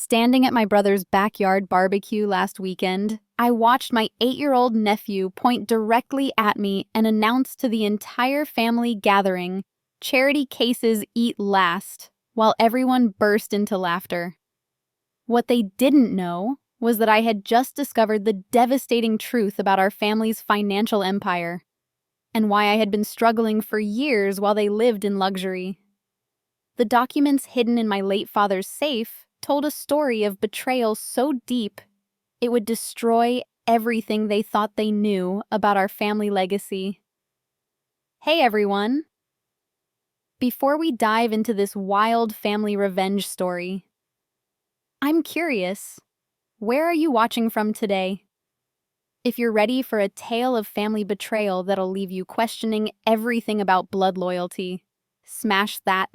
Standing at my brother's backyard barbecue last weekend, I watched my 8-year-old nephew point directly at me and announce to the entire family gathering, "Charity cases eat last," while everyone burst into laughter. What they didn't know was that I had just discovered the devastating truth about our family's financial empire, and why I had been struggling for years while they lived in luxury. The documents hidden in my late father's safe told a story of betrayal so deep it would destroy everything they thought they knew about our family legacy. Hey everyone! Before we dive into this wild family revenge story, I'm curious, where are you watching from today? If you're ready for a tale of family betrayal that'll leave you questioning everything about blood loyalty, smash that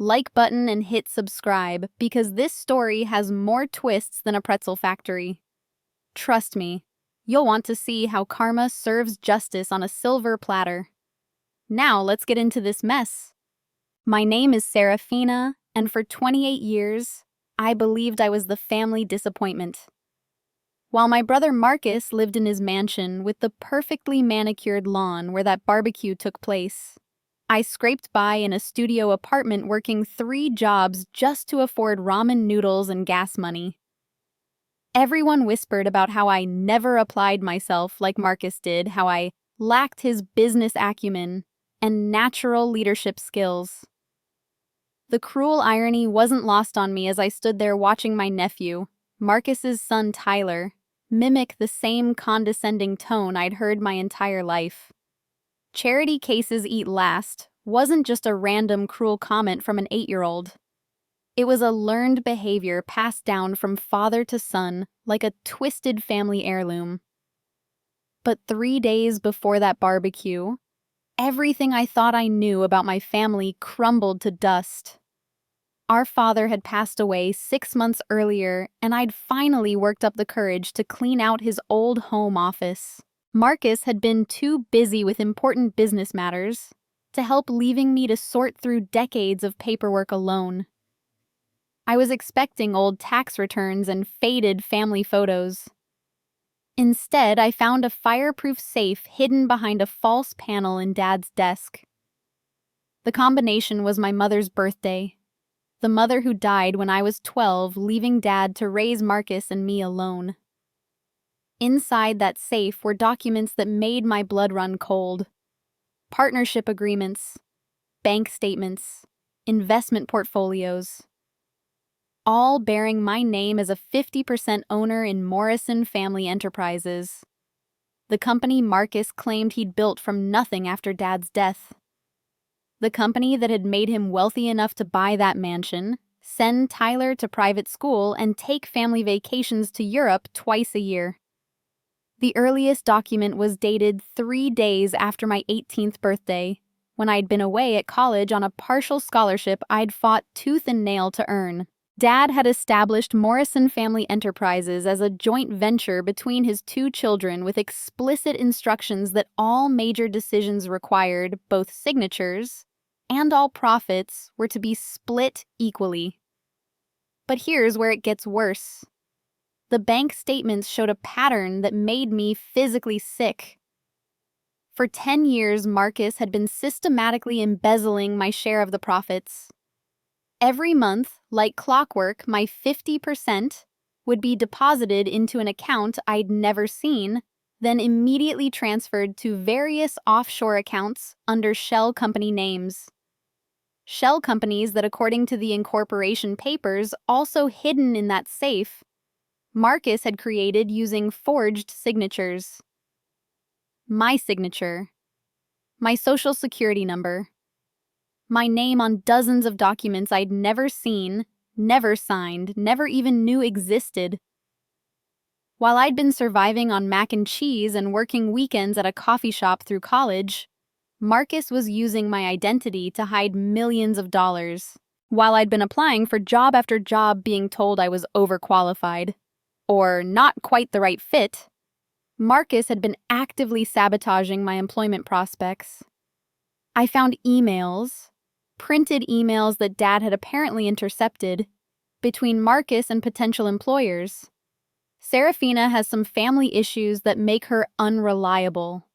like button and hit subscribe, because this story has more twists than a pretzel factory. Trust me, you'll want to see how karma serves justice on a silver platter. Now let's get into this mess. My name is Serafina, and for 28 years, I believed I was the family disappointment. While my brother Marcus lived in his mansion with the perfectly manicured lawn where that barbecue took place, I scraped by in a studio apartment working 3 jobs just to afford ramen noodles and gas money. Everyone whispered about how I never applied myself like Marcus did, how I lacked his business acumen and natural leadership skills. The cruel irony wasn't lost on me as I stood there watching my nephew, Marcus's son Tyler, mimic the same condescending tone I'd heard my entire life. "Charity cases eat last" wasn't just a random cruel comment from an 8-year-old. It was a learned behavior passed down from father to son like a twisted family heirloom. But 3 days before that barbecue, everything I thought I knew about my family crumbled to dust. Our father had passed away 6 months earlier, and I'd finally worked up the courage to clean out his old home office. Marcus had been too busy with important business matters to help, leaving me to sort through decades of paperwork alone. I was expecting old tax returns and faded family photos. Instead, I found a fireproof safe hidden behind a false panel in Dad's desk. The combination was my mother's birthday, the mother who died when I was 12, leaving Dad to raise Marcus and me alone. Inside that safe were documents that made my blood run cold. Partnership agreements, bank statements, investment portfolios, all bearing my name as a 50% owner in Morrison Family Enterprises, the company Marcus claimed he'd built from nothing after Dad's death. The company that had made him wealthy enough to buy that mansion, send Tyler to private school, and take family vacations to Europe twice a year. The earliest document was dated 3 days after my 18th birthday, when I'd been away at college on a partial scholarship I'd fought tooth and nail to earn. Dad had established Morrison Family Enterprises as a joint venture between his 2 children with explicit instructions that all major decisions required both signatures and all profits were to be split equally. But here's where it gets worse. The bank statements showed a pattern that made me physically sick. For 10 years, Marcus had been systematically embezzling my share of the profits. Every month, like clockwork, my 50% would be deposited into an account I'd never seen, then immediately transferred to various offshore accounts under shell company names. Shell companies that, according to the incorporation papers, also hidden in that safe, Marcus had created using forged signatures. My signature, my social security number, my name on dozens of documents I'd never seen, never signed, never even knew existed. While I'd been surviving on mac and cheese and working weekends at a coffee shop through college, Marcus was using my identity to hide millions of dollars. While I'd been applying for job after job being told I was overqualified, or not quite the right fit, Marcus had been actively sabotaging my employment prospects. I found emails, printed emails that Dad had apparently intercepted, between Marcus and potential employers. Serafina has some family issues that make her unreliable.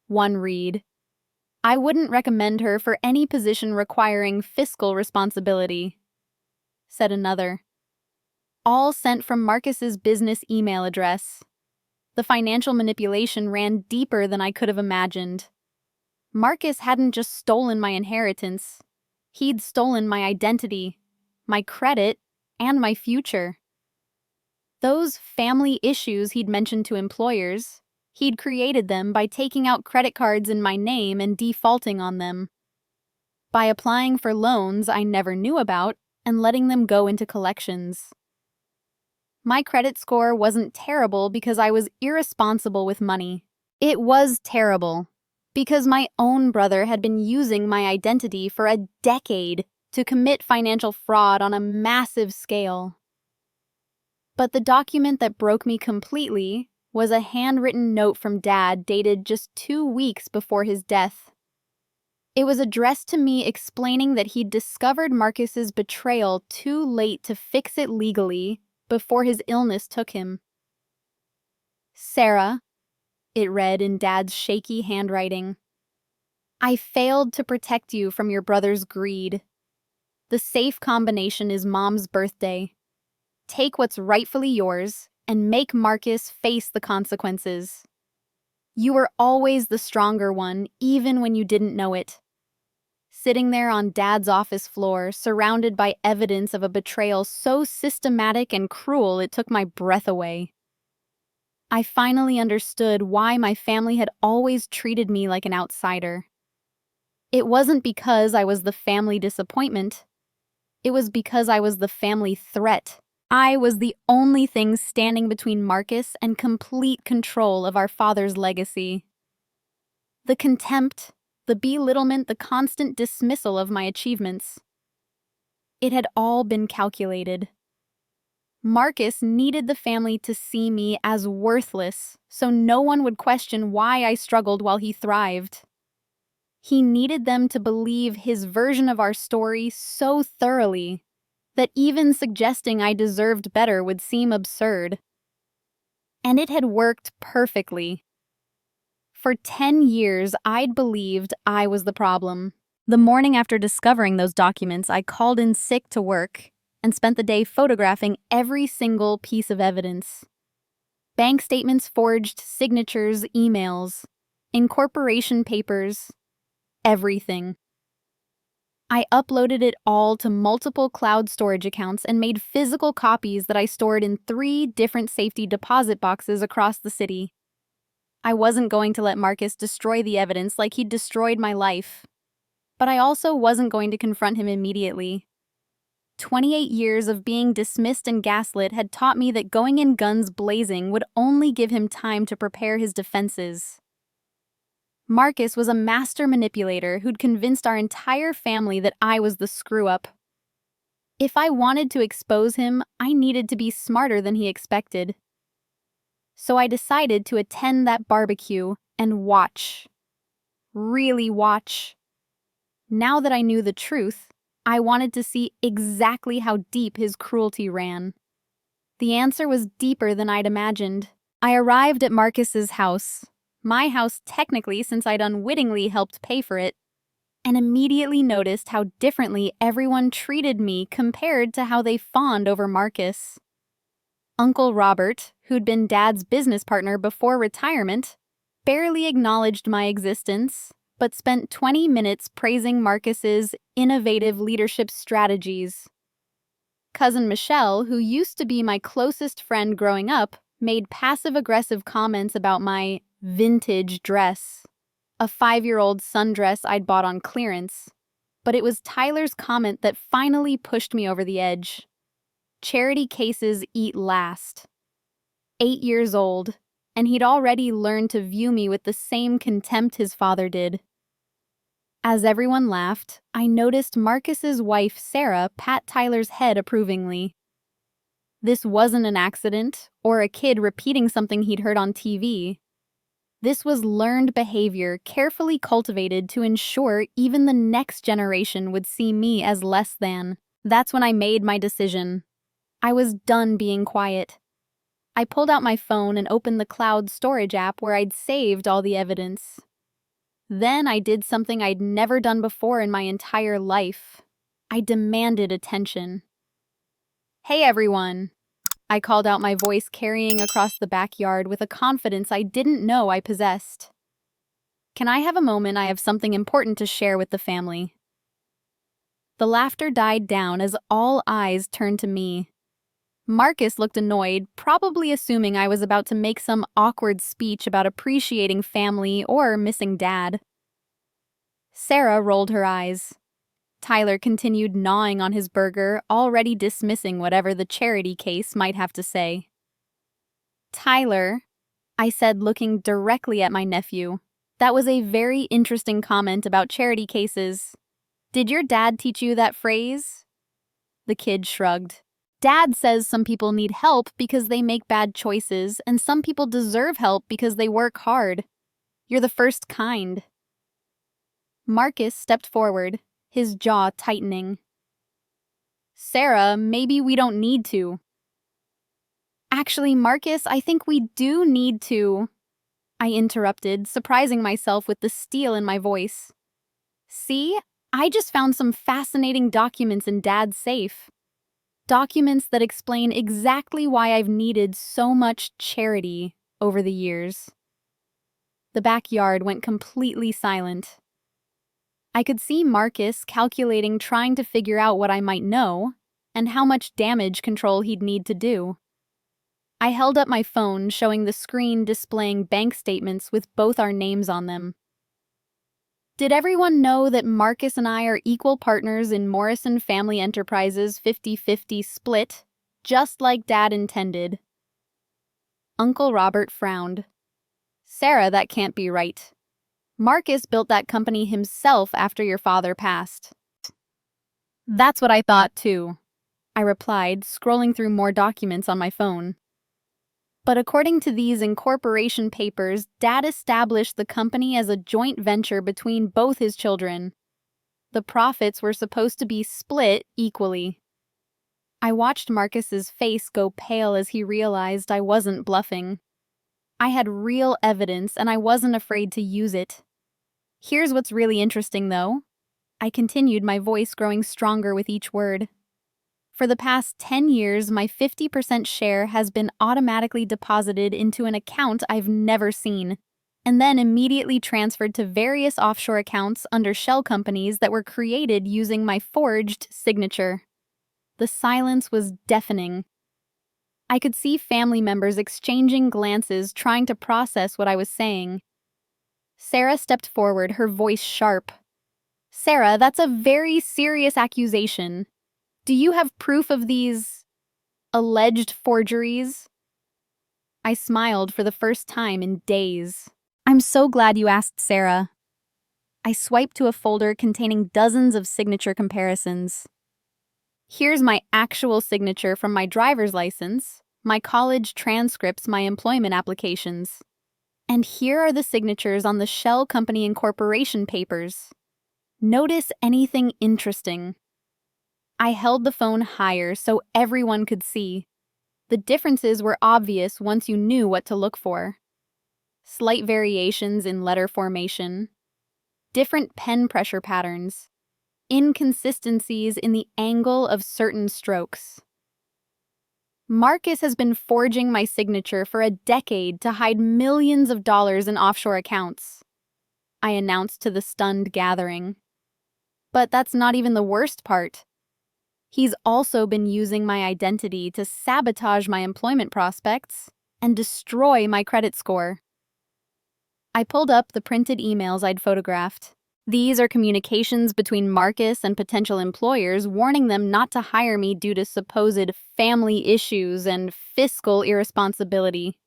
One read. I wouldn't recommend her for any position requiring fiscal responsibility, said another. All sent from Marcus's business email address. The financial manipulation ran deeper than I could have imagined. Marcus hadn't just stolen my inheritance. He'd stolen my identity, my credit, and my future. Those family issues he'd mentioned to employers, he'd created them by taking out credit cards in my name and defaulting on them. By applying for loans I never knew about and letting them go into collections. My credit score wasn't terrible because I was irresponsible with money. It was terrible because my own brother had been using my identity for a decade to commit financial fraud on a massive scale. But the document that broke me completely was a handwritten note from Dad dated just 2 weeks before his death. It was addressed to me explaining that he'd discovered Marcus's betrayal too late to fix it legally before his illness took him. Sarah, it read in Dad's shaky handwriting, I failed to protect you from your brother's greed. The safe combination is Mom's birthday. Take what's rightfully yours and make Marcus face the consequences. You were always the stronger one, even when you didn't know it. Sitting there on Dad's office floor, surrounded by evidence of a betrayal so systematic and cruel it took my breath away. I finally understood why my family had always treated me like an outsider. It wasn't because I was the family disappointment. It was because I was the family threat. I was the only thing standing between Marcus and complete control of our father's legacy. The contempt, the belittlement, the constant dismissal of my achievements. It had all been calculated. Marcus needed the family to see me as worthless, so no one would question why I struggled while he thrived. He needed them to believe his version of our story so thoroughly that even suggesting I deserved better would seem absurd. And it had worked perfectly. For 10 years, I'd believed I was the problem. The morning after discovering those documents, I called in sick to work and spent the day photographing every single piece of evidence. Bank statements forged, signatures, emails, incorporation papers, everything. I uploaded it all to multiple cloud storage accounts and made physical copies that I stored in 3 different safety deposit boxes across the city. I wasn't going to let Marcus destroy the evidence like he'd destroyed my life. But I also wasn't going to confront him immediately. 28 years of being dismissed and gaslit had taught me that going in guns blazing would only give him time to prepare his defenses. Marcus was a master manipulator who'd convinced our entire family that I was the screw-up. If I wanted to expose him, I needed to be smarter than he expected. So I decided to attend that barbecue and watch. Really watch. Now that I knew the truth, I wanted to see exactly how deep his cruelty ran. The answer was deeper than I'd imagined. I arrived at Marcus's house, my house technically since I'd unwittingly helped pay for it, and immediately noticed how differently everyone treated me compared to how they fawned over Marcus. Uncle Robert, who'd been Dad's business partner before retirement, barely acknowledged my existence, but spent 20 minutes praising Marcus's innovative leadership strategies. Cousin Michelle, who used to be my closest friend growing up, made passive-aggressive comments about my vintage dress, a 5-year-old sundress I'd bought on clearance. But it was Tyler's comment that finally pushed me over the edge. Charity cases eat last. 8 years old, and he'd already learned to view me with the same contempt his father did. As everyone laughed, I noticed Marcus's wife, Sarah, pat Tyler's head approvingly. This wasn't an accident or a kid repeating something he'd heard on TV. This was learned behavior carefully cultivated to ensure even the next generation would see me as less than. That's when I made my decision. I was done being quiet. I pulled out my phone and opened the cloud storage app where I'd saved all the evidence. Then I did something I'd never done before in my entire life. I demanded attention. "Hey everyone!" I called out, my voice carrying across the backyard with a confidence I didn't know I possessed. "Can I have a moment? I have something important to share with the family." The laughter died down as all eyes turned to me. Marcus looked annoyed, probably assuming I was about to make some awkward speech about appreciating family or missing Dad. Sarah rolled her eyes. Tyler continued gnawing on his burger, already dismissing whatever the charity case might have to say. "Tyler," I said, looking directly at my nephew, "that was a very interesting comment about charity cases. Did your dad teach you that phrase?" The kid shrugged. "Dad says some people need help because they make bad choices, and some people deserve help because they work hard. You're the first kind." Marcus stepped forward, his jaw tightening. "Sarah, maybe we don't need to." "Actually, Marcus, I think we do need to," I interrupted, surprising myself with the steel in my voice. "See, I just found some fascinating documents in Dad's safe. Documents that explain exactly why I've needed so much charity over the years." The backyard went completely silent. I could see Marcus calculating, trying to figure out what I might know and how much damage control he'd need to do. I held up my phone, showing the screen displaying bank statements with both our names on them. "Did everyone know that Marcus and I are equal partners in Morrison Family Enterprises 50-50 split, just like Dad intended?" Uncle Robert frowned. "Sarah, that can't be right. Marcus built that company himself after your father passed." "That's what I thought too," I replied, scrolling through more documents on my phone. "But according to these incorporation papers, Dad established the company as a joint venture between both his children. The profits were supposed to be split equally." I watched Marcus's face go pale as he realized I wasn't bluffing. I had real evidence, and I wasn't afraid to use it. "Here's what's really interesting, though," I continued, my voice growing stronger with each word. "For the past 10 years, my 50% share has been automatically deposited into an account I've never seen, and then immediately transferred to various offshore accounts under shell companies that were created using my forged signature." The silence was deafening. I could see family members exchanging glances, trying to process what I was saying. Sarah stepped forward, her voice sharp. "Sarah, that's a very serious accusation. Do you have proof of these alleged forgeries?" I smiled for the first time in days. "I'm so glad you asked, Sarah." I swiped to a folder containing dozens of signature comparisons. "Here's my actual signature from my driver's license, my college transcripts, my employment applications. And here are the signatures on the Shell Company Incorporation papers. Notice anything interesting?" I held the phone higher so everyone could see. The differences were obvious once you knew what to look for. Slight variations in letter formation, different pen pressure patterns, inconsistencies in the angle of certain strokes. "Marcus has been forging my signature for a decade to hide millions of dollars in offshore accounts," I announced to the stunned gathering. "But that's not even the worst part. He's also been using my identity to sabotage my employment prospects and destroy my credit score." I pulled up the printed emails I'd photographed. These are communications between Marcus and potential employers warning them not to hire me due to supposed family issues and fiscal irresponsibility.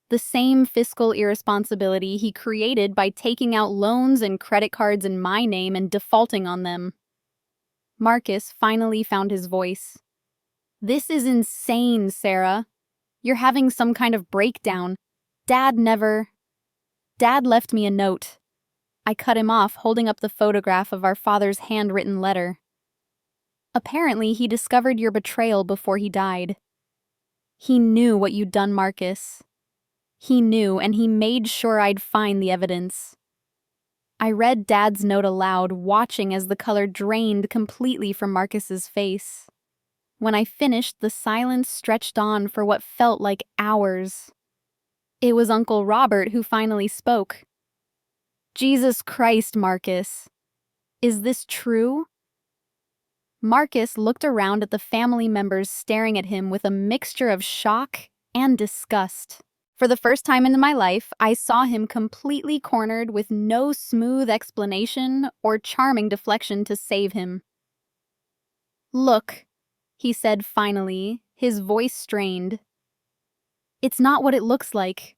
The same fiscal irresponsibility he created by taking out loans and credit cards in my name and defaulting on them. Marcus finally found his voice. "This is insane, Sarah. You're having some kind of breakdown. Dad left me a note." I cut him off, holding up the photograph of our father's handwritten letter. Apparently, he discovered your betrayal before he died. He knew what you'd done, Marcus. He knew, and he made sure I'd find the evidence. I read Dad's note aloud, watching as the color drained completely from Marcus's face. When I finished, the silence stretched on for what felt like hours. It was Uncle Robert who finally spoke. Jesus Christ, Marcus. Is this true? Marcus looked around at the family members staring at him with a mixture of shock and disgust. For the first time in my life, I saw him completely cornered with no smooth explanation or charming deflection to save him. Look, he said finally, his voice strained. It's not what it looks like.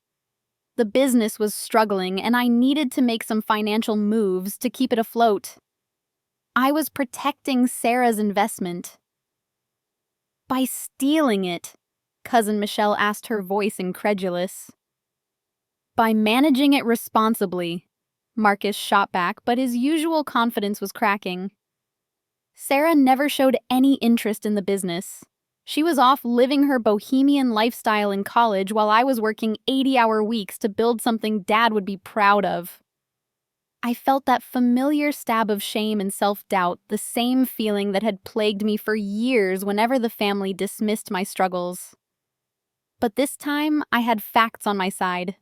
The business was struggling, and I needed to make some financial moves to keep it afloat. I was protecting Sarah's investment. By stealing it, Cousin Michelle asked, her voice incredulous. By managing it responsibly, Marcus shot back, but his usual confidence was cracking. Sarah never showed any interest in the business. She was off living her bohemian lifestyle in college while I was working 80-hour weeks to build something Dad would be proud of. I felt that familiar stab of shame and self-doubt, the same feeling that had plagued me for years whenever the family dismissed my struggles. But this time, I had facts on my side.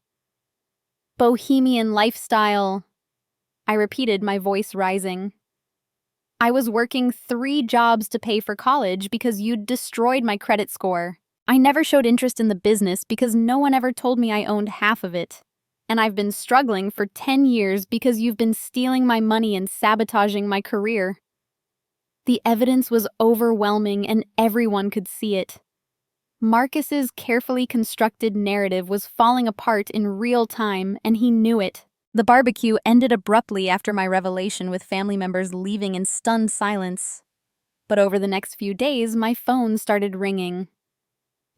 Bohemian lifestyle, I repeated, my voice rising. I was working 3 jobs to pay for college because you'd destroyed my credit score. I never showed interest in the business because no one ever told me I owned half of it. And I've been struggling for 10 years because you've been stealing my money and sabotaging my career. The evidence was overwhelming and everyone could see it. Marcus's carefully constructed narrative was falling apart in real time, and he knew it. The barbecue ended abruptly after my revelation, with family members leaving in stunned silence. But over the next few days, my phone started ringing.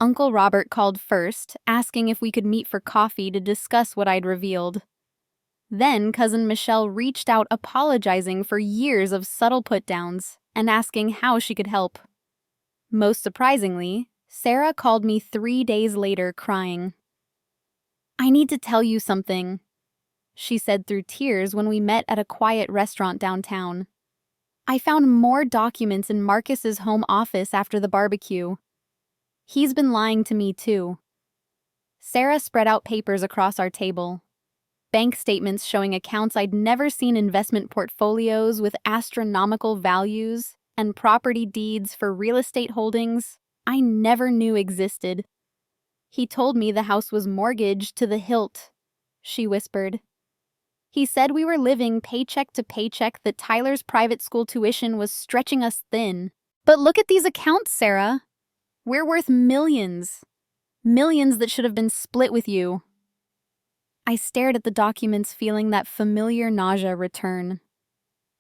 Uncle Robert called first, asking if we could meet for coffee to discuss what I'd revealed. Then Cousin Michelle reached out, apologizing for years of subtle put-downs and asking how she could help. Most surprisingly, Sarah called me 3 days later, crying. I need to tell you something, she said through tears when we met at a quiet restaurant downtown. I found more documents in Marcus's home office after the barbecue. He's been lying to me too. Sarah spread out papers across our table. Bank statements showing accounts I'd never seen, investment portfolios with astronomical values, and property deeds for real estate holdings I never knew existed. He told me the house was mortgaged to the hilt, she whispered. He said we were living paycheck to paycheck, that Tyler's private school tuition was stretching us thin. But look at these accounts, Sarah. We're worth millions. Millions that should have been split with you. I stared at the documents, feeling that familiar nausea return.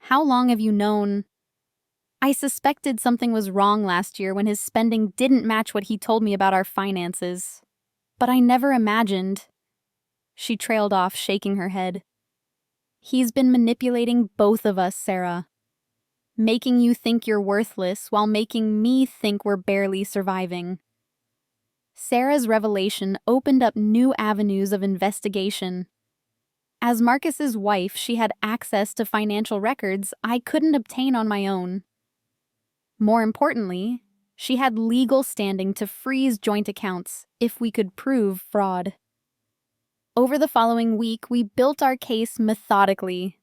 How long have you known? I suspected something was wrong last year when his spending didn't match what he told me about our finances. But I never imagined. She trailed off, shaking her head. He's been manipulating both of us, Sarah. Making you think you're worthless while making me think we're barely surviving. Sarah's revelation opened up new avenues of investigation. As Marcus's wife, she had access to financial records I couldn't obtain on my own. More importantly, she had legal standing to freeze joint accounts if we could prove fraud. Over the following week, we built our case methodically.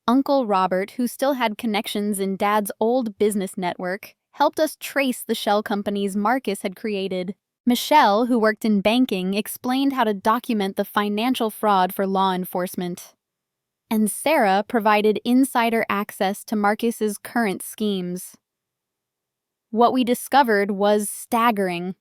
Uncle Robert, who still had connections in Dad's old business network, helped us trace the shell companies Marcus had created. Michelle, who worked in banking, explained how to document the financial fraud for law enforcement. And Sarah provided insider access to Marcus's current schemes. What we discovered was staggering.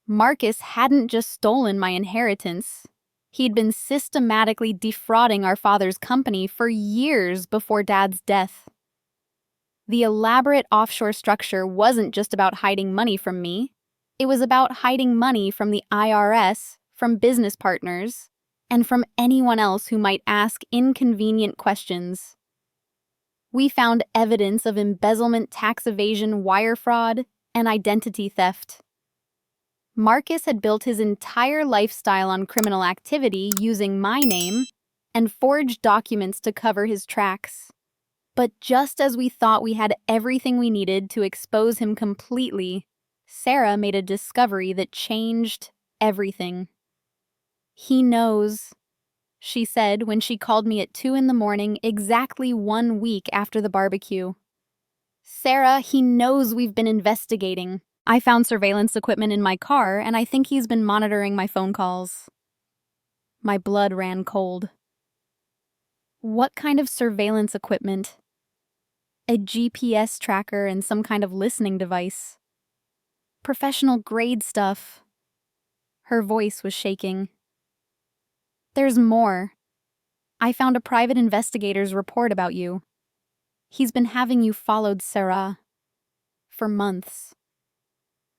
Marcus hadn't just stolen my inheritance. He'd been systematically defrauding our father's company for years before Dad's death. The elaborate offshore structure wasn't just about hiding money from me. It was about hiding money from the IRS, from business partners, and from anyone else who might ask inconvenient questions. We found evidence of embezzlement, tax evasion, wire fraud, and identity theft. Marcus had built his entire lifestyle on criminal activity using my name and forged documents to cover his tracks. But just as we thought we had everything we needed to expose him completely, Sarah made a discovery that changed everything. "He knows," she said when she called me at 2 in the morning, exactly 1 week after the barbecue. "Sarah, he knows we've been investigating. I found surveillance equipment in my car, and I think he's been monitoring my phone calls." My blood ran cold. What kind of surveillance equipment? A GPS tracker and some kind of listening device. Professional grade stuff. Her voice was shaking. "There's more. I found a private investigator's report about you. He's been having you followed, Sarah, for months."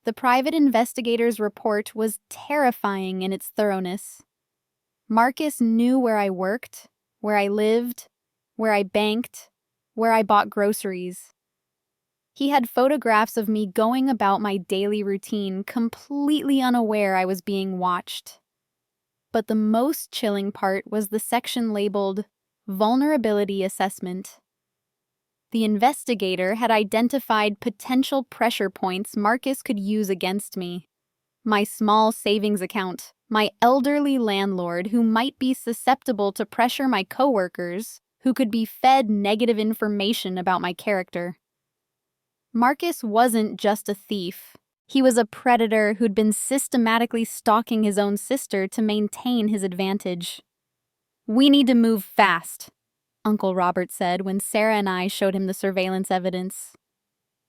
The private investigator's report was terrifying in its thoroughness. Marcus knew where I worked, where I lived, where I banked, where I bought groceries. He had photographs of me going about my daily routine, completely unaware I was being watched. But the most chilling part was the section labeled Vulnerability Assessment. The investigator had identified potential pressure points Marcus could use against me. My small savings account, my elderly landlord who might be susceptible to pressure my coworkers, who could be fed negative information about my character. Marcus wasn't just a thief. He was a predator who'd been systematically stalking his own sister to maintain his advantage. "We need to move fast," Uncle Robert said when Sarah and I showed him the surveillance evidence.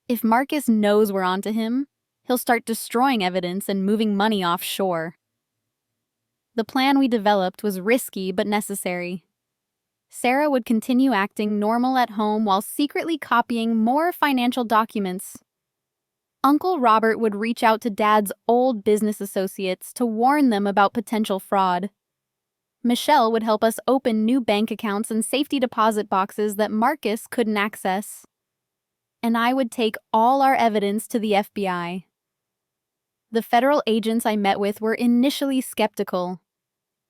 "If Marcus knows we're onto him, he'll start destroying evidence and moving money offshore." The plan we developed was risky but necessary. Sarah would continue acting normal at home while secretly copying more financial documents. Uncle Robert would reach out to Dad's old business associates to warn them about potential fraud. Michelle would help us open new bank accounts and safety deposit boxes that Marcus couldn't access. And I would take all our evidence to the FBI. The federal agents I met with were initially skeptical.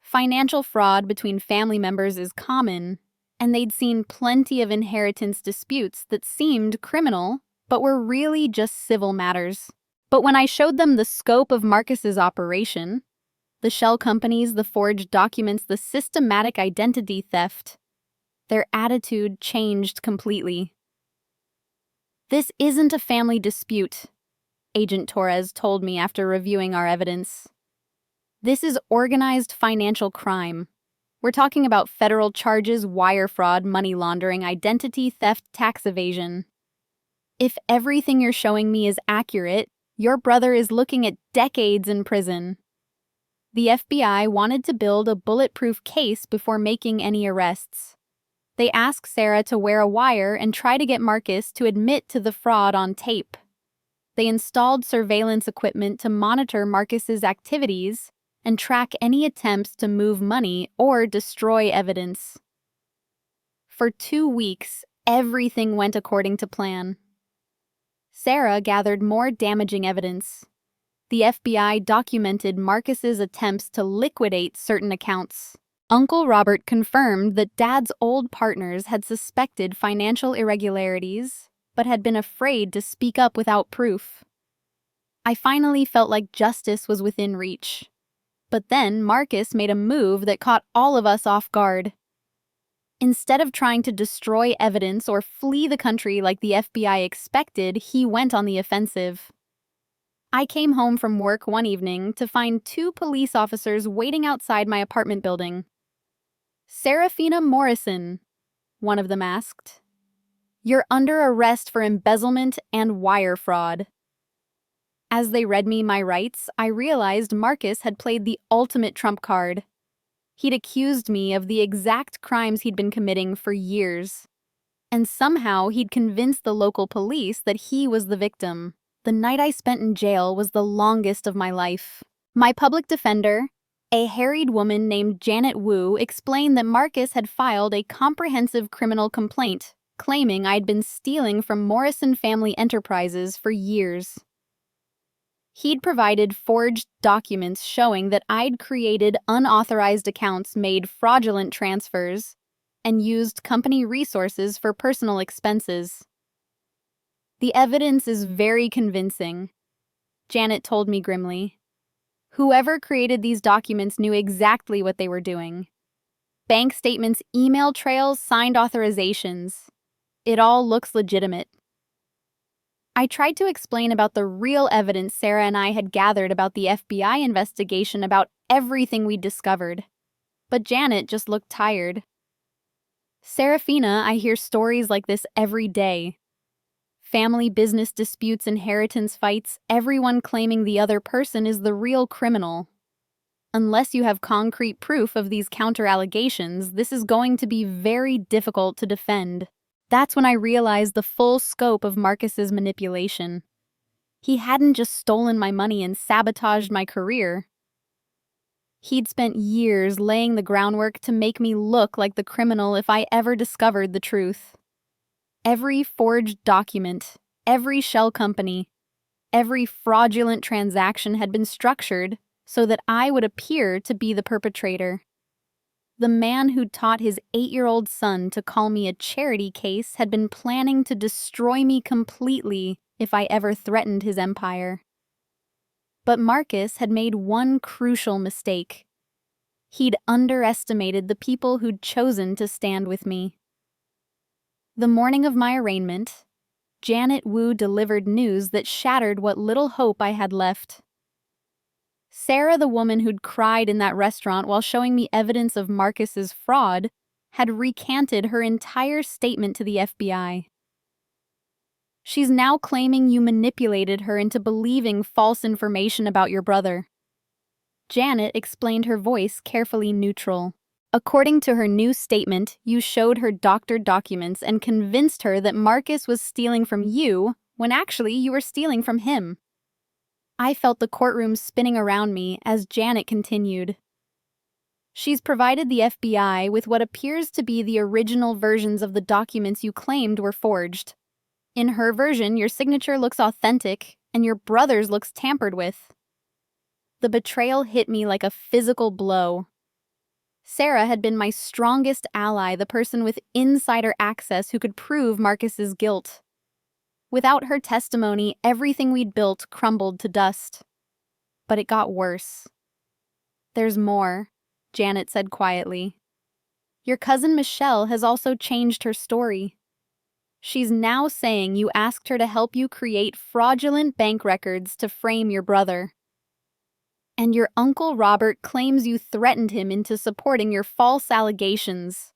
Financial fraud between family members is common, and they'd seen plenty of inheritance disputes that seemed criminal, but were really just civil matters. But when I showed them the scope of Marcus's operation, the shell companies, the forged documents, the systematic identity theft, their attitude changed completely. "This isn't a family dispute," Agent Torres told me after reviewing our evidence. "This is organized financial crime. We're talking about federal charges, wire fraud, money laundering, identity theft, tax evasion. If everything you're showing me is accurate, your brother is looking at decades in prison." The FBI wanted to build a bulletproof case before making any arrests. They asked Sarah to wear a wire and try to get Marcus to admit to the fraud on tape. They installed surveillance equipment to monitor Marcus's activities and track any attempts to move money or destroy evidence. For 2 weeks, everything went according to plan. Sarah gathered more damaging evidence. The FBI documented Marcus's attempts to liquidate certain accounts. Uncle Robert confirmed that Dad's old partners had suspected financial irregularities, but had been afraid to speak up without proof. I finally felt like justice was within reach. But then Marcus made a move that caught all of us off guard. Instead of trying to destroy evidence or flee the country like the FBI expected, he went on the offensive. I came home from work one evening to find 2 police officers waiting outside my apartment building. "Serafina Morrison," one of them asked. "You're under arrest for embezzlement and wire fraud." As they read me my rights, I realized Marcus had played the ultimate trump card. He'd accused me of the exact crimes he'd been committing for years. And somehow he'd convinced the local police that he was the victim. The night I spent in jail was the longest of my life. My public defender, a harried woman named Janet Wu, explained that Marcus had filed a comprehensive criminal complaint, claiming I'd been stealing from Morrison Family Enterprises for years. He'd provided forged documents showing that I'd created unauthorized accounts, made fraudulent transfers, and used company resources for personal expenses. "The evidence is very convincing," Janet told me grimly. "Whoever created these documents knew exactly what they were doing. Bank statements, email trails, signed authorizations. It all looks legitimate." I tried to explain about the real evidence Sarah and I had gathered about the FBI investigation, about everything we'd discovered. But Janet just looked tired. "Serafina, I hear stories like this every day. Family business disputes, inheritance fights, everyone claiming the other person is the real criminal. Unless you have concrete proof of these counter-allegations, this is going to be very difficult to defend." That's when I realized the full scope of Marcus's manipulation. He hadn't just stolen my money and sabotaged my career. He'd spent years laying the groundwork to make me look like the criminal if I ever discovered the truth. Every forged document, every shell company, every fraudulent transaction had been structured so that I would appear to be the perpetrator. The man who'd taught his 8-year-old son to call me a charity case had been planning to destroy me completely if I ever threatened his empire. But Marcus had made one crucial mistake. He'd underestimated the people who'd chosen to stand with me. The morning of my arraignment, Janet Wu delivered news that shattered what little hope I had left. Sarah, the woman who'd cried in that restaurant while showing me evidence of Marcus's fraud, had recanted her entire statement to the FBI. "She's now claiming you manipulated her into believing false information about your brother." Janet explained, her voice carefully neutral. "According to her new statement, you showed her doctored documents and convinced her that Marcus was stealing from you when actually you were stealing from him." I felt the courtroom spinning around me as Janet continued. "She's provided the FBI with what appears to be the original versions of the documents you claimed were forged. In her version, your signature looks authentic, and your brother's looks tampered with." The betrayal hit me like a physical blow. Sarah had been my strongest ally, the person with insider access who could prove Marcus's guilt. Without her testimony, everything we'd built crumbled to dust. But it got worse. "There's more," Janet said quietly. "Your cousin Michelle has also changed her story. She's now saying you asked her to help you create fraudulent bank records to frame your brother. And your Uncle Robert claims you threatened him into supporting your false allegations."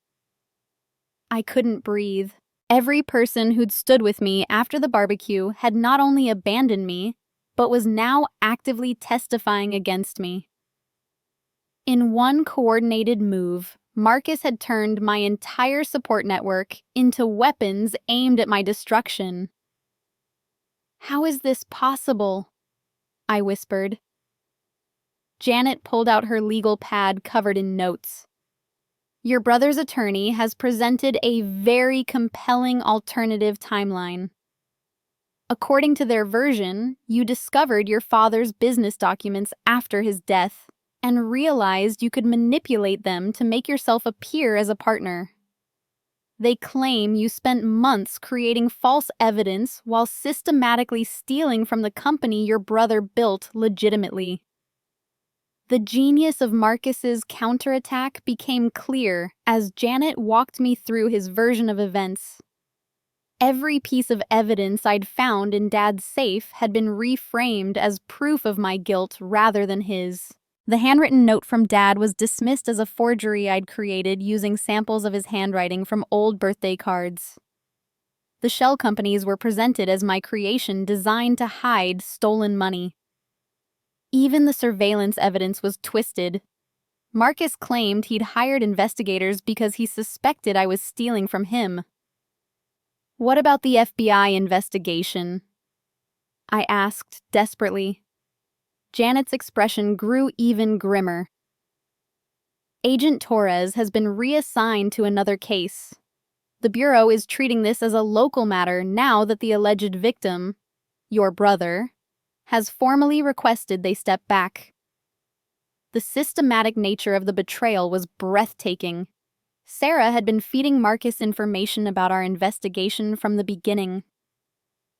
I couldn't breathe. Every person who'd stood with me after the barbecue had not only abandoned me, but was now actively testifying against me. In one coordinated move, Marcus had turned my entire support network into weapons aimed at my destruction. "How is this possible?" I whispered. Janet pulled out her legal pad covered in notes. "Your brother's attorney has presented a very compelling alternative timeline. According to their version, you discovered your father's business documents after his death and realized you could manipulate them to make yourself appear as a partner. They claim you spent months creating false evidence while systematically stealing from the company your brother built legitimately." The genius of Marcus's counterattack became clear as Janet walked me through his version of events. Every piece of evidence I'd found in Dad's safe had been reframed as proof of my guilt rather than his. The handwritten note from Dad was dismissed as a forgery I'd created using samples of his handwriting from old birthday cards. The shell companies were presented as my creation designed to hide stolen money. Even the surveillance evidence was twisted. Marcus claimed he'd hired investigators because he suspected I was stealing from him. "What about the FBI investigation?" I asked desperately. Janet's expression grew even grimmer. "Agent Torres has been reassigned to another case. The Bureau is treating this as a local matter now that the alleged victim, your brother, has formally requested they step back. The systematic nature of the betrayal was breathtaking. Sarah had been feeding Marcus information about our investigation from the beginning.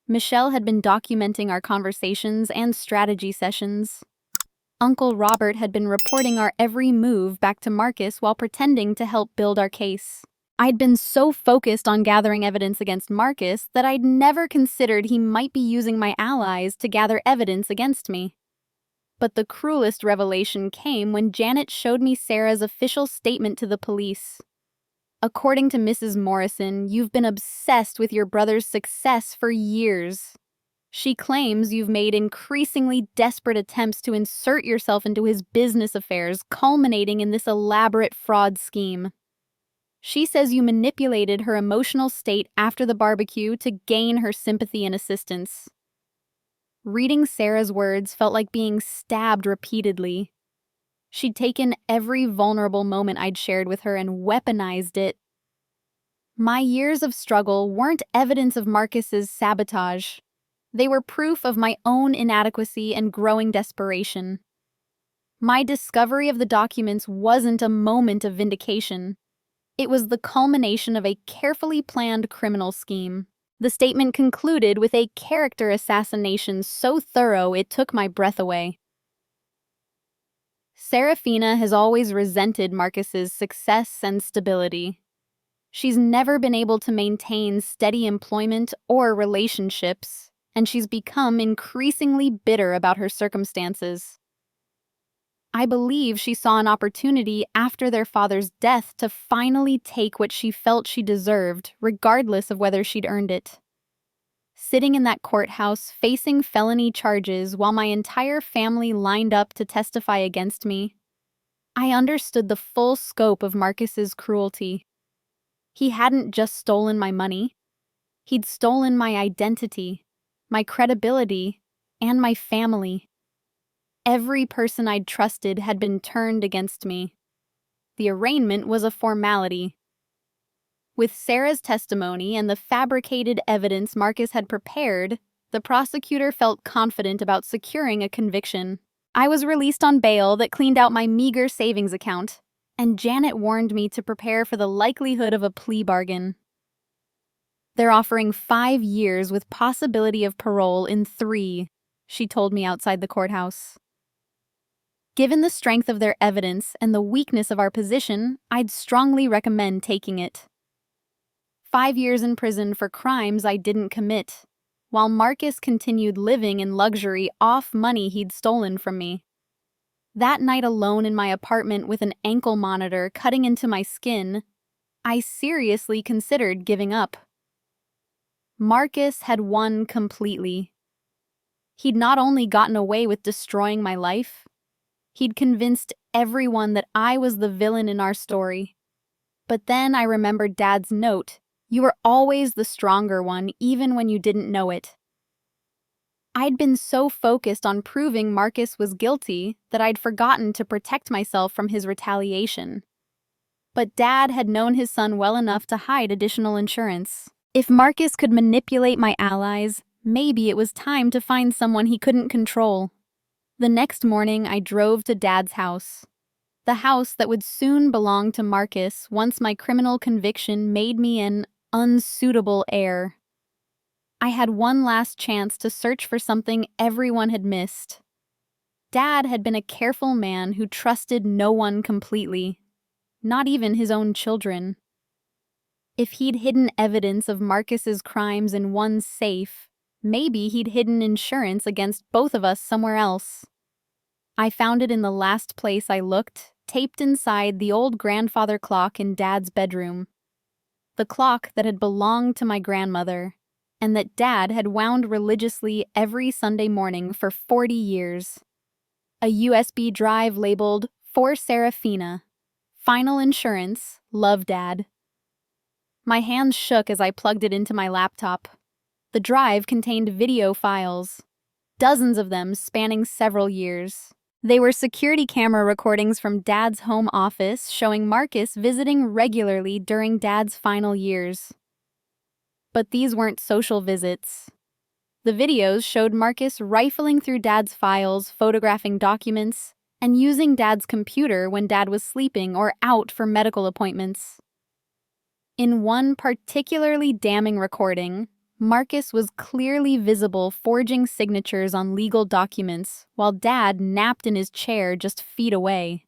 Michelle had been documenting our conversations and strategy sessions. Uncle Robert had been reporting our every move back to Marcus while pretending to help build our case. I'd been so focused on gathering evidence against Marcus that I'd never considered he might be using my allies to gather evidence against me. But the cruelest revelation came when Janet showed me Sarah's official statement to the police. According to Mrs. Morrison, you've been obsessed with your brother's success for years. She claims you've made increasingly desperate attempts to insert yourself into his business affairs, culminating in this elaborate fraud scheme. She says you manipulated her emotional state after the barbecue to gain her sympathy and assistance. Reading Sarah's words felt like being stabbed repeatedly. She'd taken every vulnerable moment I'd shared with her and weaponized it. My years of struggle weren't evidence of Marcus's sabotage. They were proof of my own inadequacy and growing desperation. My discovery of the documents wasn't a moment of vindication. It was the culmination of a carefully planned criminal scheme. The statement concluded with a character assassination so thorough it took my breath away. Serafina has always resented Marcus's success and stability. She's never been able to maintain steady employment or relationships, and she's become increasingly bitter about her circumstances. I believe she saw an opportunity after their father's death to finally take what she felt she deserved, regardless of whether she'd earned it. Sitting in that courthouse, facing felony charges while my entire family lined up to testify against me, I understood the full scope of Marcus's cruelty. He hadn't just stolen my money. He'd stolen my identity, my credibility, and my family. Every person I'd trusted had been turned against me. The arraignment was a formality. With Sarah's testimony and the fabricated evidence Marcus had prepared, the prosecutor felt confident about securing a conviction. I was released on bail that cleaned out my meager savings account, and Janet warned me to prepare for the likelihood of a plea bargain. They're offering 5 years with possibility of parole in 3, she told me outside the courthouse. Given the strength of their evidence and the weakness of our position, I'd strongly recommend taking it. 5 years in prison for crimes I didn't commit, while Marcus continued living in luxury off money he'd stolen from me. That night alone in my apartment with an ankle monitor cutting into my skin, I seriously considered giving up. Marcus had won completely. He'd not only gotten away with destroying my life, he'd convinced everyone that I was the villain in our story. But then I remembered Dad's note, "You were always the stronger one, even when you didn't know it." I'd been so focused on proving Marcus was guilty that I'd forgotten to protect myself from his retaliation. But Dad had known his son well enough to hide additional insurance. If Marcus could manipulate my allies, maybe it was time to find someone he couldn't control. The next morning, I drove to Dad's house. The house that would soon belong to Marcus once my criminal conviction made me an unsuitable heir. I had one last chance to search for something everyone had missed. Dad had been a careful man who trusted no one completely, not even his own children. If he'd hidden evidence of Marcus's crimes in one safe, maybe he'd hidden insurance against both of us somewhere else. I found it in the last place I looked, taped inside the old grandfather clock in Dad's bedroom. The clock that had belonged to my grandmother, and that Dad had wound religiously every Sunday morning for 40 years. A USB drive labeled, "For Serafina. Final insurance, love Dad." My hands shook as I plugged it into my laptop. The drive contained video files, dozens of them spanning several years. They were security camera recordings from Dad's home office showing Marcus visiting regularly during Dad's final years. But these weren't social visits. The videos showed Marcus rifling through Dad's files, photographing documents, and using Dad's computer when Dad was sleeping or out for medical appointments. In one particularly damning recording, Marcus was clearly visible forging signatures on legal documents while Dad napped in his chair just feet away.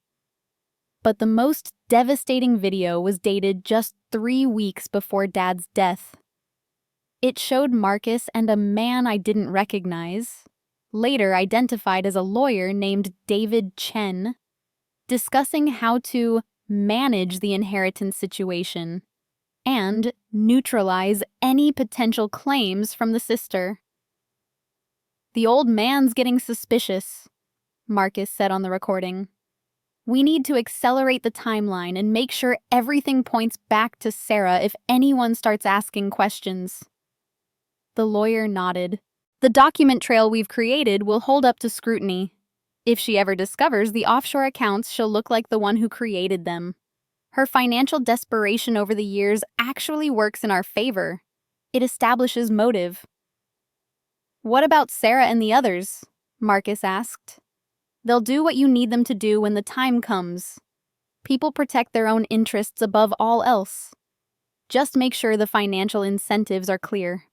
But the most devastating video was dated just 3 weeks before Dad's death. It showed Marcus and a man I didn't recognize, later identified as a lawyer named David Chen, discussing how to manage the inheritance situation and neutralize any potential claims from the sister. "The old man's getting suspicious," Marcus said on the recording. "We need to accelerate the timeline and make sure everything points back to Sarah if anyone starts asking questions." The lawyer nodded. "The document trail we've created will hold up to scrutiny. If she ever discovers the offshore accounts, she'll look like the one who created them. Her financial desperation over the years actually works in our favor. It establishes motive." "What about Sarah and the others?" Marcus asked. "They'll do what you need them to do when the time comes. People protect their own interests above all else. Just make sure the financial incentives are clear."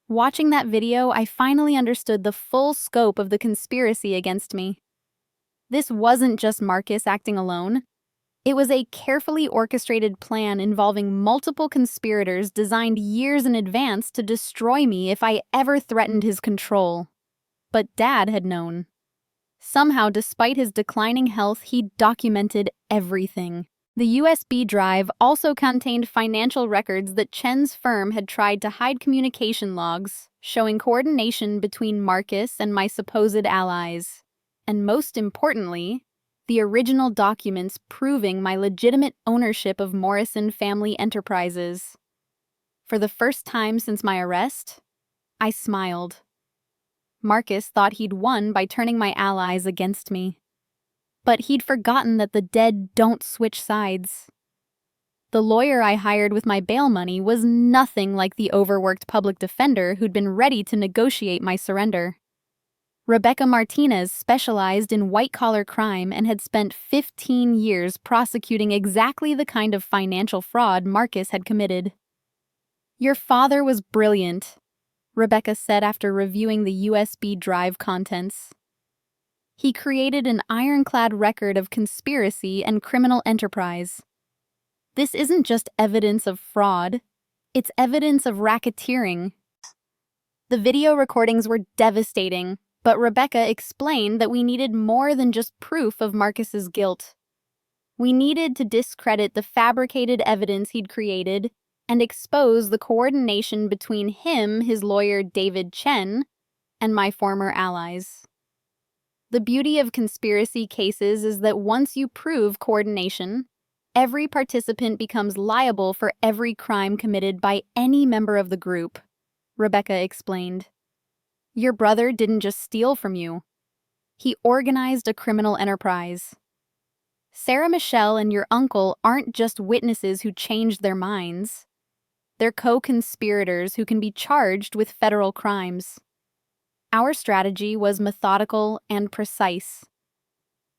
Watching that video, I finally understood the full scope of the conspiracy against me. This wasn't just Marcus acting alone. It was a carefully orchestrated plan involving multiple conspirators designed years in advance to destroy me if I ever threatened his control. But Dad had known. Somehow, despite his declining health, he documented everything. The USB drive also contained financial records that Chen's firm had tried to hide, communication logs showing coordination between Marcus and my supposed allies. And most importantly, the original documents proving my legitimate ownership of Morrison Family Enterprises. For the first time since my arrest, I smiled. Marcus thought he'd won by turning my allies against me. But he'd forgotten that the dead don't switch sides. The lawyer I hired with my bail money was nothing like the overworked public defender who'd been ready to negotiate my surrender. Rebecca Martinez specialized in white-collar crime and had spent 15 years prosecuting exactly the kind of financial fraud Marcus had committed. "Your father was brilliant," Rebecca said after reviewing the USB drive contents. "He created an ironclad record of conspiracy and criminal enterprise. This isn't just evidence of fraud, it's evidence of racketeering." The video recordings were devastating, but Rebecca explained that we needed more than just proof of Marcus's guilt. We needed to discredit the fabricated evidence he'd created and expose the coordination between him, his lawyer David Chen, and my former allies. The beauty of conspiracy cases is that once you prove coordination, every participant becomes liable for every crime committed by any member of the group, Rebecca explained. "Your brother didn't just steal from you. He organized a criminal enterprise. Sarah Michelle and your uncle aren't just witnesses who changed their minds. They're co-conspirators who can be charged with federal crimes." Our strategy was methodical and precise.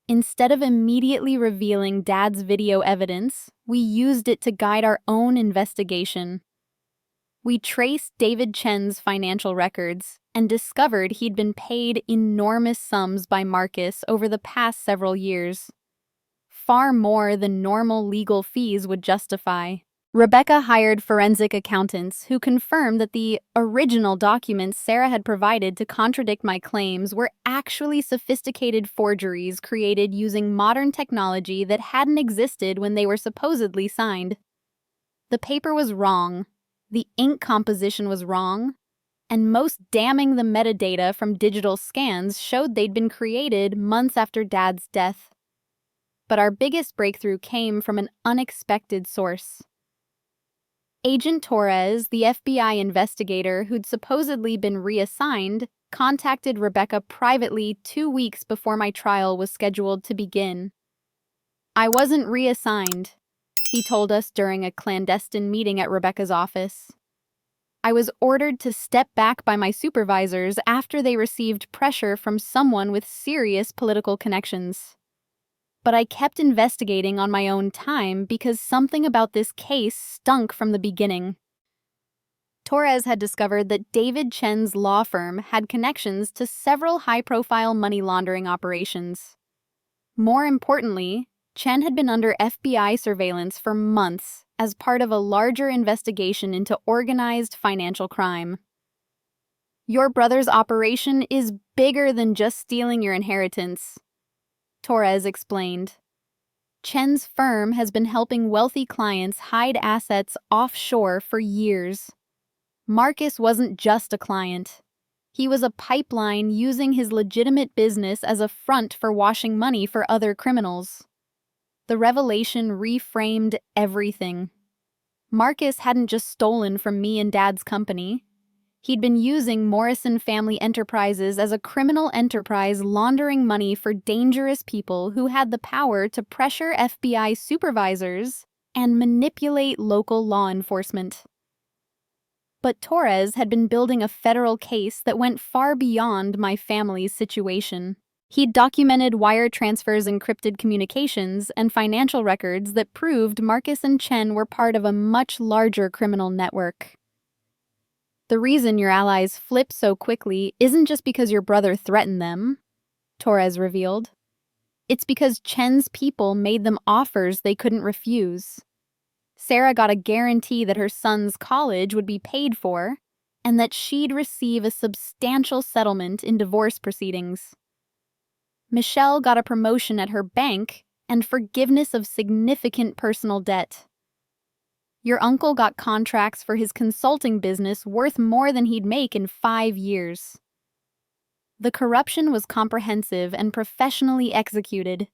Instead of immediately revealing Dad's video evidence, we used it to guide our own investigation. We traced David Chen's financial records and discovered he'd been paid enormous sums by Marcus over the past several years. Far more than normal legal fees would justify. Rebecca hired forensic accountants who confirmed that the original documents Sarah had provided to contradict my claims were actually sophisticated forgeries created using modern technology that hadn't existed when they were supposedly signed. The paper was wrong, the ink composition was wrong, and most damning, the metadata from digital scans showed they'd been created months after Dad's death. But our biggest breakthrough came from an unexpected source. Agent Torres, the FBI investigator who'd supposedly been reassigned, contacted Rebecca privately 2 weeks before my trial was scheduled to begin. I wasn't reassigned, he told us during a clandestine meeting at Rebecca's office. I was ordered to step back by my supervisors after they received pressure from someone with serious political connections. But I kept investigating on my own time because something about this case stunk from the beginning. Torres had discovered that David Chen's law firm had connections to several high-profile money laundering operations. More importantly, Chen had been under FBI surveillance for months as part of a larger investigation into organized financial crime. Your brother's operation is bigger than just stealing your inheritance, Torres explained. Chen's firm has been helping wealthy clients hide assets offshore for years. Marcus wasn't just a client. He was a pipeline using his legitimate business as a front for washing money for other criminals. The revelation reframed everything. Marcus hadn't just stolen from me and Dad's company. He'd been using Morrison Family Enterprises as a criminal enterprise laundering money for dangerous people who had the power to pressure FBI supervisors and manipulate local law enforcement. But Torres had been building a federal case that went far beyond my family's situation. He'd documented wire transfers, encrypted communications, and financial records that proved Marcus and Chen were part of a much larger criminal network. The reason your allies flip so quickly isn't just because your brother threatened them, Torres revealed. It's because Chen's people made them offers they couldn't refuse. Sarah got a guarantee that her son's college would be paid for and that she'd receive a substantial settlement in divorce proceedings. Michelle got a promotion at her bank and forgiveness of significant personal debt. Your uncle got contracts for his consulting business worth more than he'd make in 5 years. The corruption was comprehensive and professionally executed.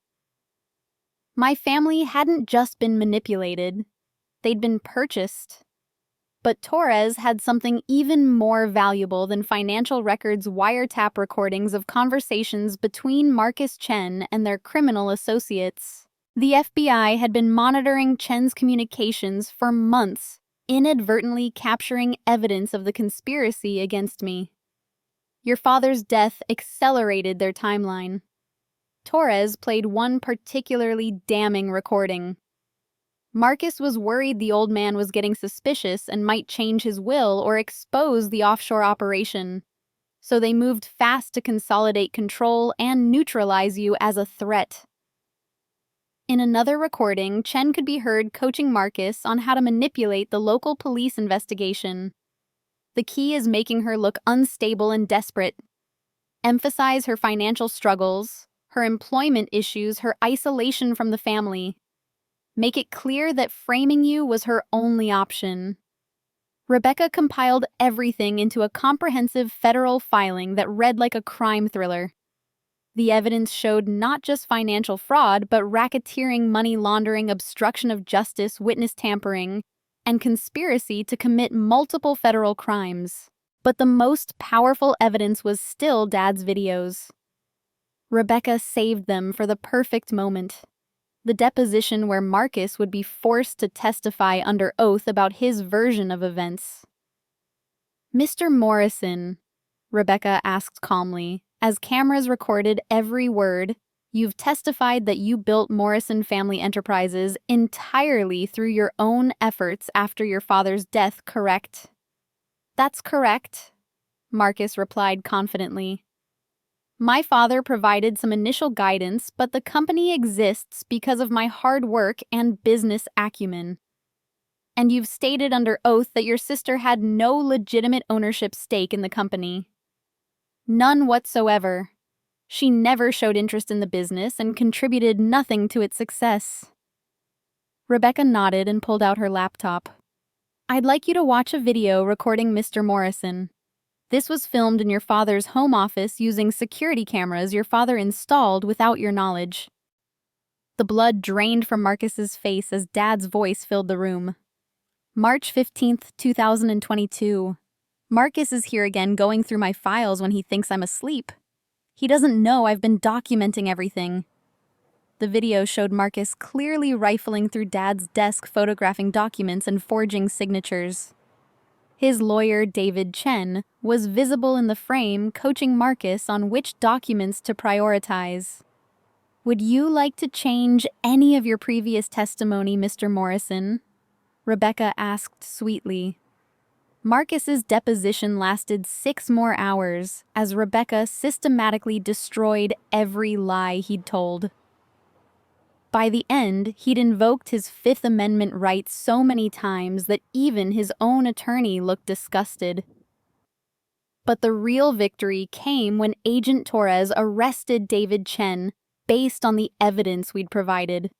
My family hadn't just been manipulated, they'd been purchased. But Torres had something even more valuable than financial records, wiretap recordings of conversations between Marcus Chen and their criminal associates. The FBI had been monitoring Chen's communications for months, inadvertently capturing evidence of the conspiracy against me. Your father's death accelerated their timeline. Torres played one particularly damning recording. Marcus was worried the old man was getting suspicious and might change his will or expose the offshore operation. So they moved fast to consolidate control and neutralize you as a threat. In another recording, Chen could be heard coaching Marcus on how to manipulate the local police investigation. The key is making her look unstable and desperate. Emphasize her financial struggles, her employment issues, her isolation from the family. Make it clear that framing you was her only option. Rebecca compiled everything into a comprehensive federal filing that read like a crime thriller. The evidence showed not just financial fraud, but racketeering, money laundering, obstruction of justice, witness tampering, and conspiracy to commit multiple federal crimes. But the most powerful evidence was still Dad's videos. Rebecca saved them for the perfect moment. The deposition where Marcus would be forced to testify under oath about his version of events. "Mr. Morrison," Rebecca asked calmly, as cameras recorded every word, "you've testified that you built Morrison Family Enterprises entirely through your own efforts after your father's death, correct?" "That's correct," Marcus replied confidently. "My father provided some initial guidance, but the company exists because of my hard work and business acumen. And you've stated under oath that your sister had no legitimate ownership stake in the company." "None whatsoever. She never showed interest in the business and contributed nothing to its success." Rebecca nodded and pulled out her laptop. "I'd like you to watch a video recording Mr. Morrison. This was filmed in your father's home office using security cameras your father installed without your knowledge." The blood drained from Marcus's face as Dad's voice filled the room. "March 15th, 2022. Marcus is here again going through my files when he thinks I'm asleep. He doesn't know I've been documenting everything. The video showed Marcus clearly rifling through Dad's desk, photographing documents and forging signatures. His lawyer, David Chen, was visible in the frame, coaching Marcus on which documents to prioritize. "Would you like to change any of your previous testimony, Mr. Morrison?" Rebecca asked sweetly. Marcus's deposition lasted 6 more hours as Rebecca systematically destroyed every lie he'd told. By the end, he'd invoked his Fifth Amendment rights so many times that even his own attorney looked disgusted. But the real victory came when Agent Torres arrested David Chen based on the evidence we'd provided.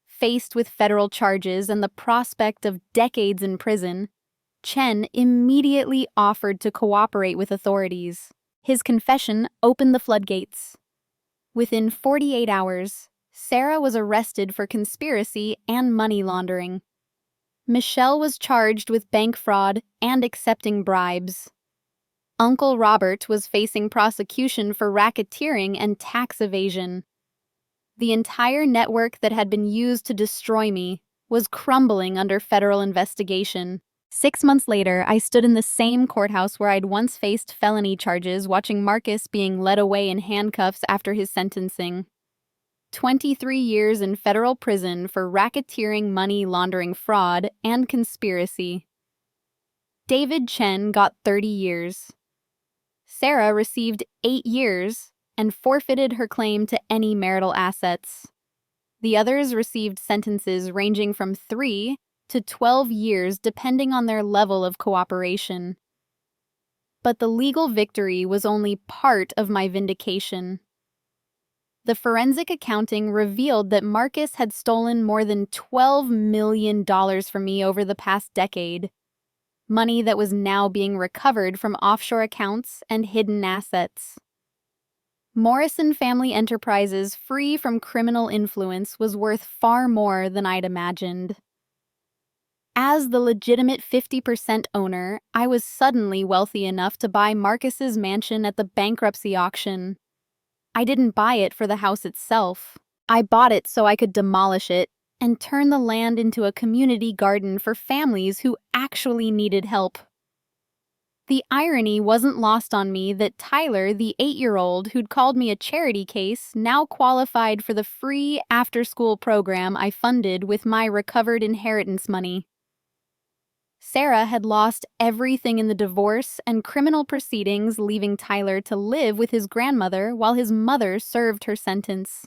Faced with federal charges and the prospect of decades in prison, Chen immediately offered to cooperate with authorities. His confession opened the floodgates. Within 48 hours, Sarah was arrested for conspiracy and money laundering. Michelle was charged with bank fraud and accepting bribes. Uncle Robert was facing prosecution for racketeering and tax evasion. The entire network that had been used to destroy me was crumbling under federal investigation. 6 months later, I stood in the same courthouse where I'd once faced felony charges, watching Marcus being led away in handcuffs after his sentencing. 23 years in federal prison for racketeering, money laundering, fraud, and conspiracy. David Chen got 30 years. Sarah received 8 years and forfeited her claim to any marital assets. The others received sentences ranging from 3 to 12 years depending on their level of cooperation. But the legal victory was only part of my vindication. The forensic accounting revealed that Marcus had stolen more than $12 million from me over the past decade, money that was now being recovered from offshore accounts and hidden assets. Morrison Family Enterprises, free from criminal influence, was worth far more than I'd imagined. As the legitimate 50% owner, I was suddenly wealthy enough to buy Marcus's mansion at the bankruptcy auction. I didn't buy it for the house itself. I bought it so I could demolish it and turn the land into a community garden for families who actually needed help. The irony wasn't lost on me that Tyler, the 8-year-old who'd called me a charity case, now qualified for the free after-school program I funded with my recovered inheritance money. Sarah had lost everything in the divorce and criminal proceedings, leaving Tyler to live with his grandmother while his mother served her sentence.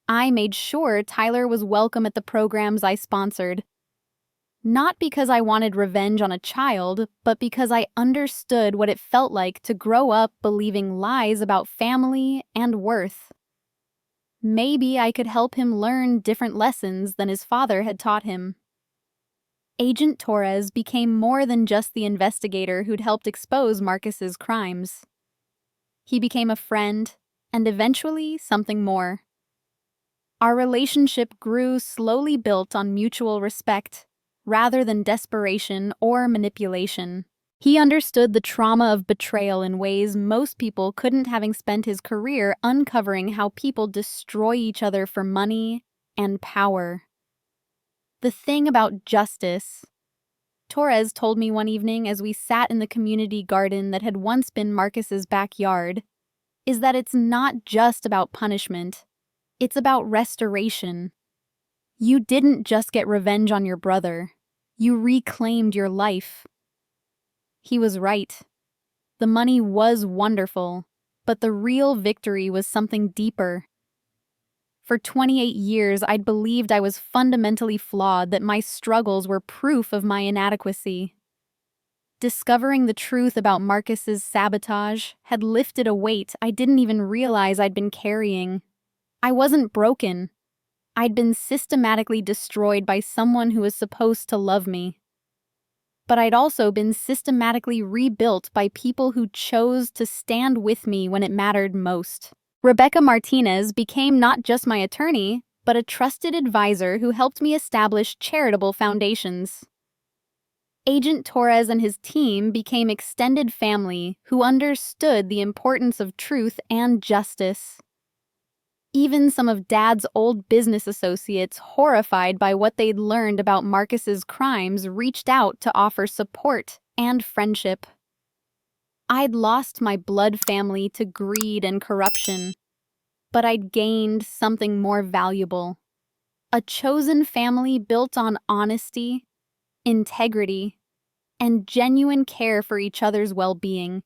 I made sure Tyler was welcome at the programs I sponsored. Not because I wanted revenge on a child, but because I understood what it felt like to grow up believing lies about family and worth. Maybe I could help him learn different lessons than his father had taught him. Agent Torres became more than just the investigator who'd helped expose Marcus's crimes. He became a friend, and eventually something more. Our relationship grew, slowly built on mutual respect, rather than desperation or manipulation. He understood the trauma of betrayal in ways most people couldn't, having spent his career uncovering how people destroy each other for money and power. The thing about justice, Torres told me one evening as we sat in the community garden that had once been Marcus's backyard, is that it's not just about punishment. It's about restoration. You didn't just get revenge on your brother. You reclaimed your life. He was right. The money was wonderful, but the real victory was something deeper. For 28 years, I'd believed I was fundamentally flawed, that my struggles were proof of my inadequacy. Discovering the truth about Marcus's sabotage had lifted a weight I didn't even realize I'd been carrying. I wasn't broken. I'd been systematically destroyed by someone who was supposed to love me. But I'd also been systematically rebuilt by people who chose to stand with me when it mattered most. Rebecca Martinez became not just my attorney, but a trusted advisor who helped me establish charitable foundations. Agent Torres and his team became extended family who understood the importance of truth and justice. Even some of Dad's old business associates, horrified by what they'd learned about Marcus's crimes, reached out to offer support and friendship. I'd lost my blood family to greed and corruption, but I'd gained something more valuable. A chosen family built on honesty, integrity, and genuine care for each other's well-being.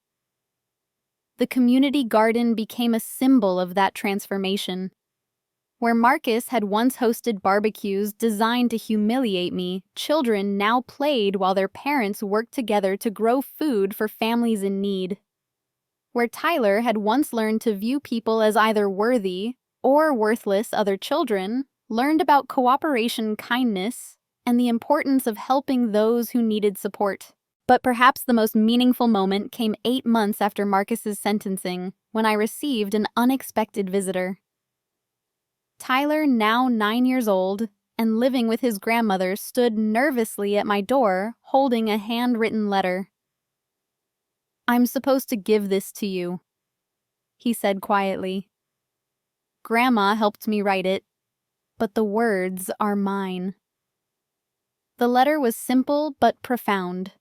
The community garden became a symbol of that transformation. Where Marcus had once hosted barbecues designed to humiliate me, children now played while their parents worked together to grow food for families in need. Where Tyler had once learned to view people as either worthy or worthless, other children learned about cooperation, kindness, and the importance of helping those who needed support. But perhaps the most meaningful moment came 8 months after Marcus's sentencing, when I received an unexpected visitor. Tyler, now 9 years old and living with his grandmother, stood nervously at my door, holding a handwritten letter. "I'm supposed to give this to you," he said quietly. "Grandma helped me write it, but the words are mine." The letter was simple but profound.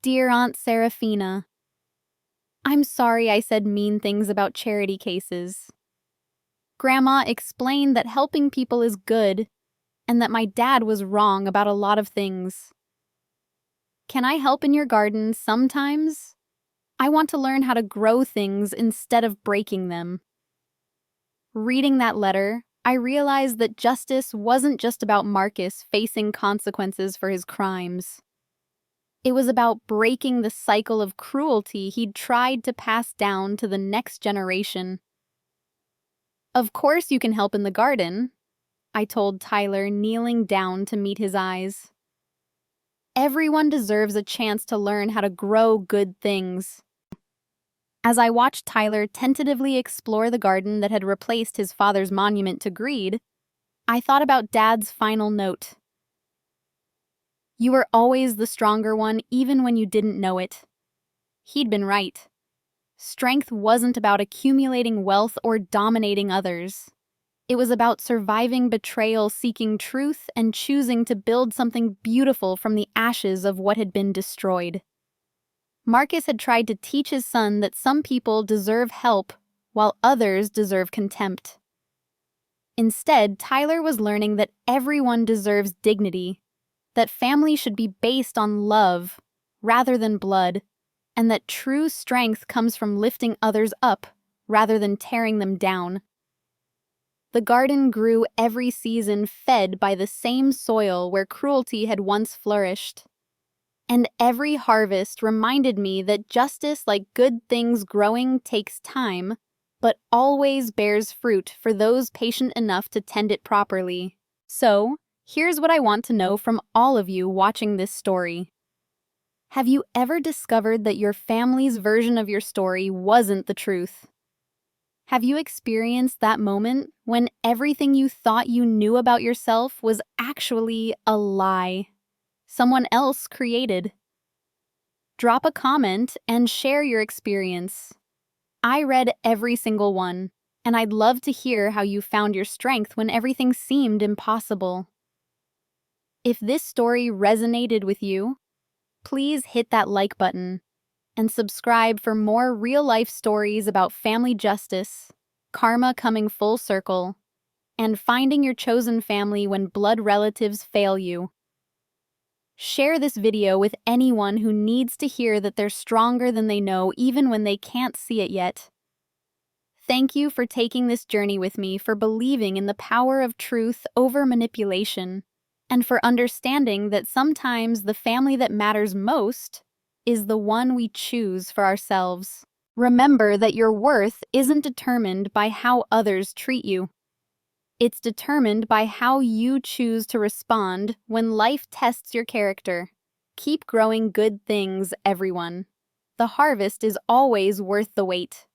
"Dear Aunt Serafina, I'm sorry I said mean things about charity cases. Grandma explained that helping people is good and that my dad was wrong about a lot of things. Can I help in your garden sometimes? I want to learn how to grow things instead of breaking them." Reading that letter, I realized that justice wasn't just about Marcus facing consequences for his crimes. It was about breaking the cycle of cruelty he'd tried to pass down to the next generation. "Of course you can help in the garden," I told Tyler, kneeling down to meet his eyes. "Everyone deserves a chance to learn how to grow good things." As I watched Tyler tentatively explore the garden that had replaced his father's monument to greed, I thought about Dad's final note. "You were always the stronger one, even when you didn't know it." He'd been right. Strength wasn't about accumulating wealth or dominating others. It was about surviving betrayal, seeking truth, and choosing to build something beautiful from the ashes of what had been destroyed. Marcus had tried to teach his son that some people deserve help while others deserve contempt. Instead, Tyler was learning that everyone deserves dignity, that family should be based on love rather than blood, and that true strength comes from lifting others up rather than tearing them down. The garden grew every season, fed by the same soil where cruelty had once flourished. And every harvest reminded me that justice, like good things growing, takes time, but always bears fruit for those patient enough to tend it properly. So, here's what I want to know from all of you watching this story. Have you ever discovered that your family's version of your story wasn't the truth? Have you experienced that moment when everything you thought you knew about yourself was actually a lie someone else created? Drop a comment and share your experience. I read every single one, and I'd love to hear how you found your strength when everything seemed impossible. If this story resonated with you, please hit that like button and subscribe for more real-life stories about family justice, karma coming full circle, and finding your chosen family when blood relatives fail you. Share this video with anyone who needs to hear that they're stronger than they know, even when they can't see it yet. Thank you for taking this journey with me, for believing in the power of truth over manipulation, and for understanding that sometimes the family that matters most is the one we choose for ourselves. Remember that your worth isn't determined by how others treat you. It's determined by how you choose to respond when life tests your character. Keep growing good things, everyone. The harvest is always worth the wait.